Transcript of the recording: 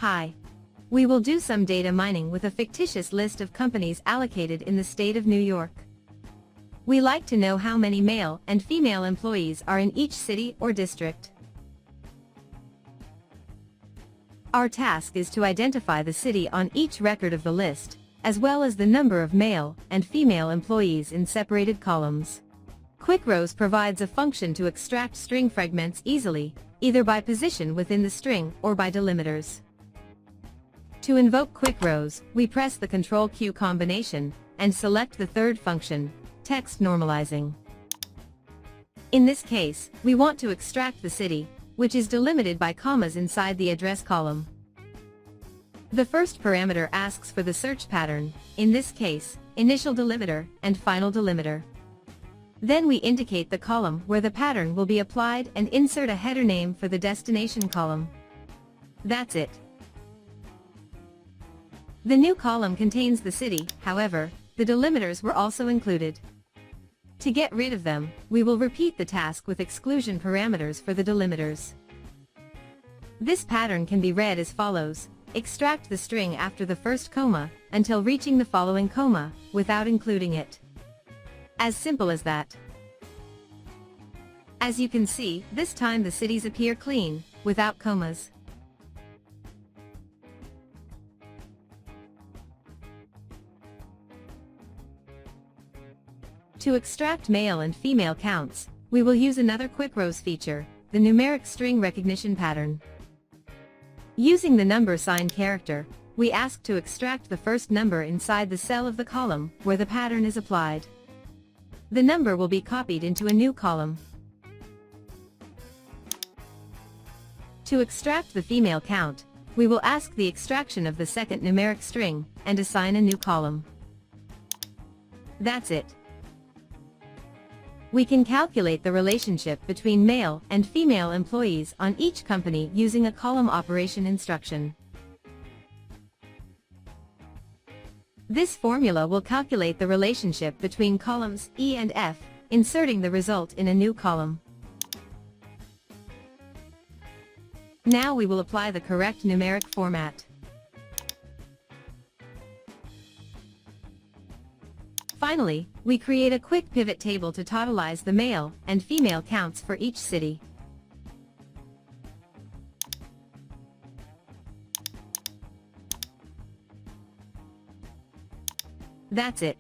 Hi. We will do some data mining with a fictitious list of companies allocated in the state of New York. We like to know how many male and female employees are in each city or district. Our task is to identify the city on each record of the list, as well as the number of male and female employees in separated columns. QuickRows provides a function to extract string fragments easily, either by position within the string or by delimiters. To invoke QuickRows, we press the Ctrl-Q combination and select the third function, text normalizing. In this case, we want to extract the city, which is delimited by commas inside the address column. The first parameter asks for the search pattern, in this case, initial delimiter and final delimiter. Then we indicate the column where the pattern will be applied and insert a header name for the destination column. That's it. The new column contains the city, however, the delimiters were also included. To get rid of them, we will repeat the task with exclusion parameters for the delimiters. This pattern can be read as follows: extract the string after the first comma, until reaching the following comma, without including it. As simple as that. As you can see, this time the cities appear clean, without commas. To extract male and female counts, we will use another QuickRows feature, the numeric string recognition pattern. Using the number sign character, we ask to extract the first number inside the cell of the column where the pattern is applied. The number will be copied into a new column. To extract the female count, we will ask the extraction of the second numeric string and assign a new column. That's it. We can calculate the relationship between male and female employees on each company using a column operation instruction. This formula will calculate the relationship between columns E and F, inserting the result in a new column. Now we will apply the correct numeric format. Finally, we create a quick pivot table to totalize the male and female counts for each city. That's it.